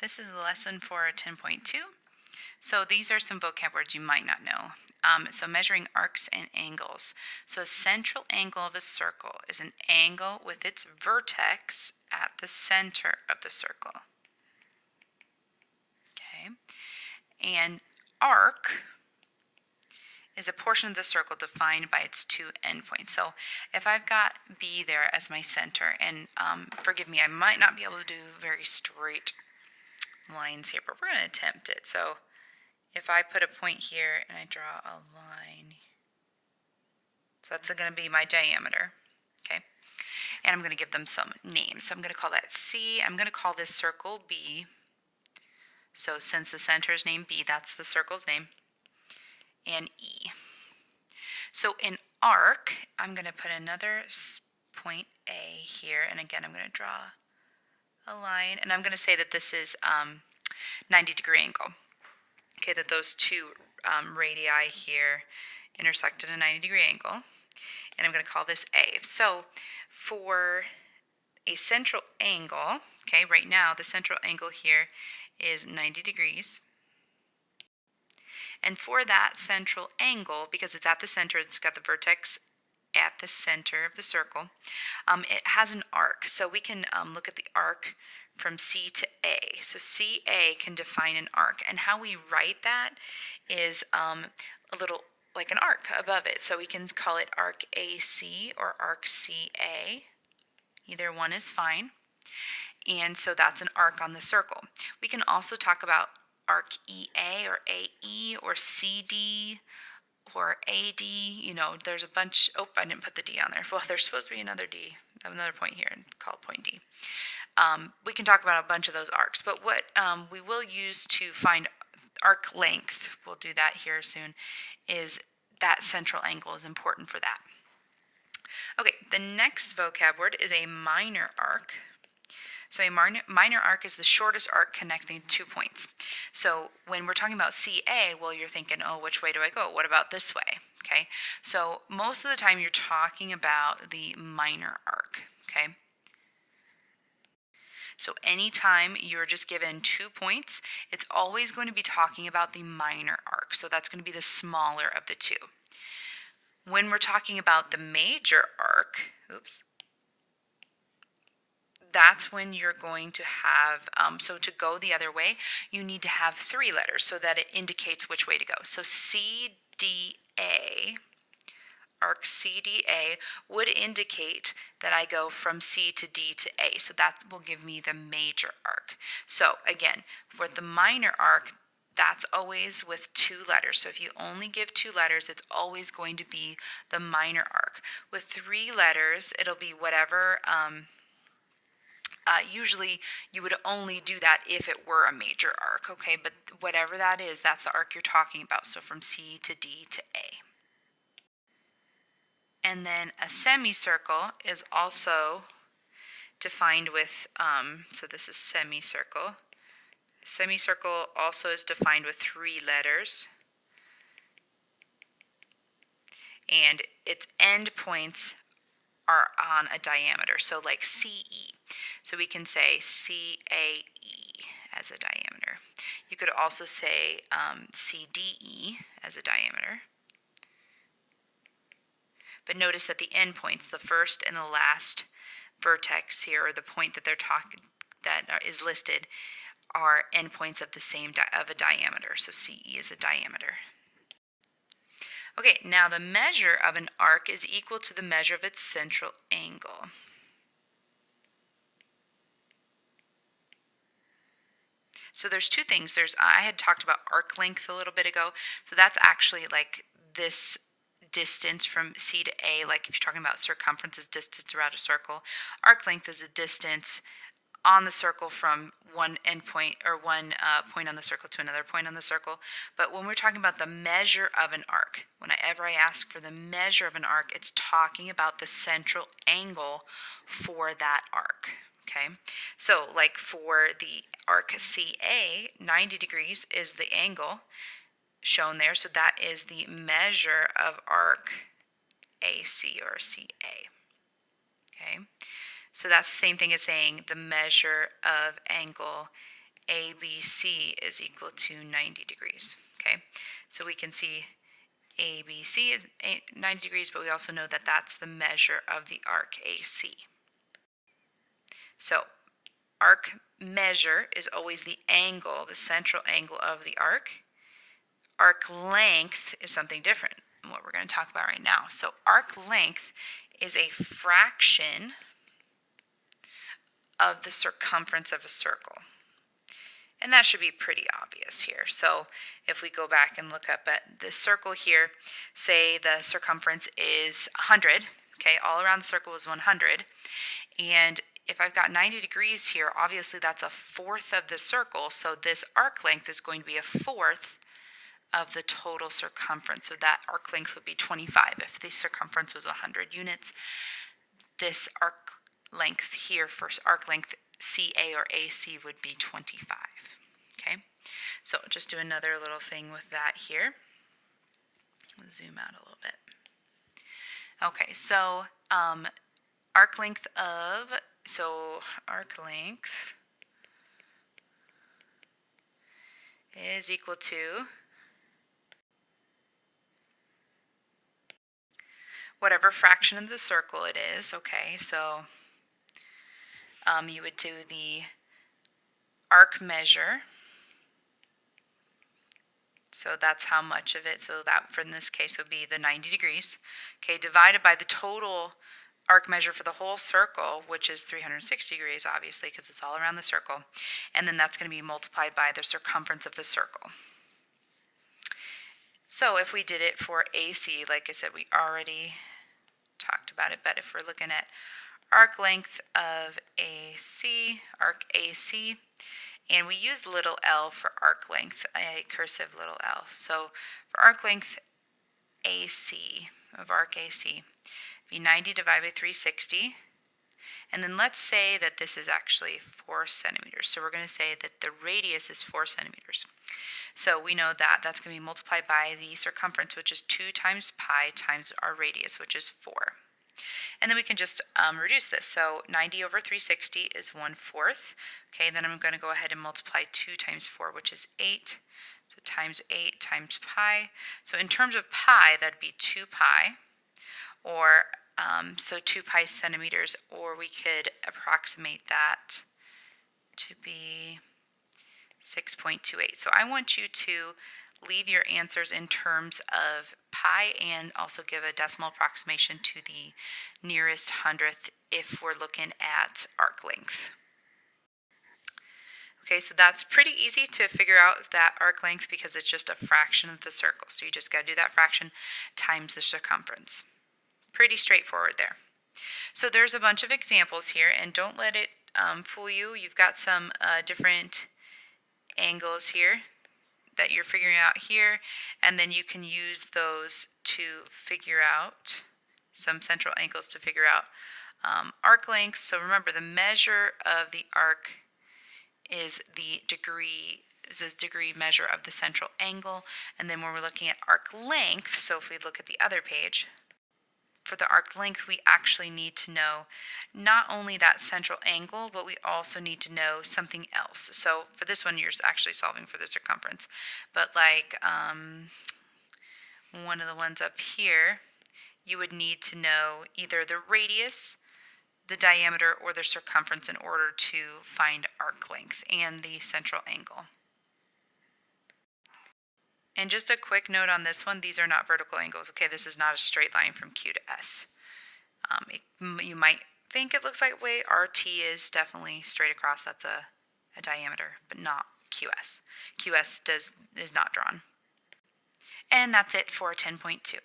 This is a lesson for 10.2. So these are some vocab words you might not know. So measuring arcs and angles. So a central angle of a circle is an angle with its vertex at the center of the circle. Okay. And arc is a portion of the circle defined by its two endpoints. So if I've got B there as my center, and forgive me, I might not be able to do very straight lines here, but we're going to attempt it. So if I put a point here and I draw a line, so that's going to be my diameter, okay? And I'm going to give them some names. So I'm going to call that C. I'm going to call this circle B. So since the center is named B, that's the circle's name. And E. So in arc, I'm going to put another point A here. And again, I'm going to draw a line. And I'm going to say that this is 90-degree angle. Okay, that those two radii here intersect at a 90-degree angle. And I'm going to call this A. So for a central angle, okay, right now the central angle here is 90 degrees. And for that central angle, because it's at the center, it's got the vertex at the center of the circle, it has an arc. So we can look at the arc from C to A. So CA can define an arc. And how we write that is a little like an arc above it. So we can call it arc AC or arc CA. Either one is fine. And so that's an arc on the circle. We can also talk about arc EA or AE or CD or AD. You know, there's a bunch. Oh, I didn't put the D on there. Well, there's supposed to be another D, another point here, and call it point D. We can talk about a bunch of those arcs, but what we will use to find arc length, we'll do that here soon, is that central angle is important for that. Okay, the next vocab word is a minor arc. So a minor arc is the shortest arc connecting 2 points. So when we're talking about CA, well, you're thinking, oh, which way do I go? What about this way? Okay, so most of the time you're talking about the minor arc, okay? So anytime you're just given 2 points, it's always going to be talking about the minor arc. So that's going to be the smaller of the two. When we're talking about the major arc, that's when you're going to have, so to go the other way, you need to have 3 letters so that it indicates which way to go. So CDA, arc CDA, would indicate that I go from C to D to A. So that will give me the major arc. So again, for the minor arc, that's always with 2 letters. So if you only give 2 letters, it's always going to be the minor arc. With 3 letters, it'll be whatever. Usually you would only do that if it were a major arc, okay? But whatever that is, that's the arc you're talking about. So from C to D to A. And then a semicircle is also defined with, so this is semicircle. Semicircle also is defined with 3 letters. And its end points are on a diameter, so like CE. So we can say CAE as a diameter. You could also say CDE as a diameter. But notice that the end points, the first and the last vertex here, or the point that they're talking that is listed, are endpoints of the same of a diameter. So CE is a diameter. Okay, now the measure of an arc is equal to the measure of its central angle. So there's 2 things. I had talked about arc length a little bit ago. So that's actually like this distance from C to A. Like if you're talking about circumference is distance around a circle. Arc length is a distance on the circle from one endpoint or one point on the circle to another point on the circle. But when we're talking about the measure of an arc, whenever I ask for the measure of an arc, it's talking about the central angle for that arc. Okay, so like for the arc CA, 90 degrees is the angle shown there. So that is the measure of arc AC or CA. Okay. So that's the same thing as saying the measure of angle ABC is equal to 90 degrees. Okay, so we can see ABC is 90 degrees, but we also know that that's the measure of the arc AC. So arc measure is always the angle, the central angle of the arc. Arc length is something different, what we're going to talk about right now. So arc length is a fraction of the circumference of a circle. And that should be pretty obvious here. So if we go back and look up at the circle here, say the circumference is 100, okay, all around the circle is 100. And if I've got 90 degrees here, obviously that's a fourth of the circle. So this arc length is going to be a fourth of the total circumference. So that arc length would be 25. If the circumference was 100 units, this arc length here for arc length CA or AC would be 25. Okay, so just do another little thing with that here. Let's zoom out a little bit. Okay, so arc length is equal to whatever fraction of the circle it is. Okay, so you would do the arc measure. So that's how much of it. So that, for in this case, would be the 90 degrees. Okay, divided by the total arc measure for the whole circle, which is 360 degrees, obviously, because it's all around the circle. And then that's going to be multiplied by the circumference of the circle. So if we did it for AC, like I said, we already talked about it, but if we're looking at arc length of AC, arc AC, and we use little l for arc length, a cursive little l. So for arc length AC, of arc AC, be 90 divided by 360. And then let's say that this is actually 4 centimeters. So we're going to say that the radius is 4 centimeters. So we know that that's going to be multiplied by the circumference, which is 2 times pi times our radius, which is 4. And then we can just reduce this. So 90 over 360 is 1/4. Okay, then I'm going to go ahead and multiply 2 times 4, which is 8. So times 8 times pi. So in terms of pi, that'd be 2 pi, or so 2 pi centimeters, or we could approximate that to be 6.28. So I want you to leave your answers in terms of pi and also give a decimal approximation to the nearest hundredth if we're looking at arc length. Okay, so that's pretty easy to figure out that arc length because it's just a fraction of the circle. So you just got to do that fraction times the circumference. Pretty straightforward there. So there's a bunch of examples here, and don't let it fool you. You've got some different angles here that you're figuring out here, and then you can use those to figure out some central angles to figure out arc length. So remember, the measure of the arc is the degree, measure of the central angle. And then when we're looking at arc length, so if we look at the other page, for the arc length, we actually need to know not only that central angle, but we also need to know something else. So for this one, you're actually solving for the circumference. But like one of the ones up here, you would need to know either the radius, the diameter, or the circumference in order to find arc length and the central angle. And just a quick note on this one, these are not vertical angles. Okay, this is not a straight line from Q to S. You might think it looks like way. RT is definitely straight across. That's a diameter, but not QS. QS is not drawn. And that's it for 10.2.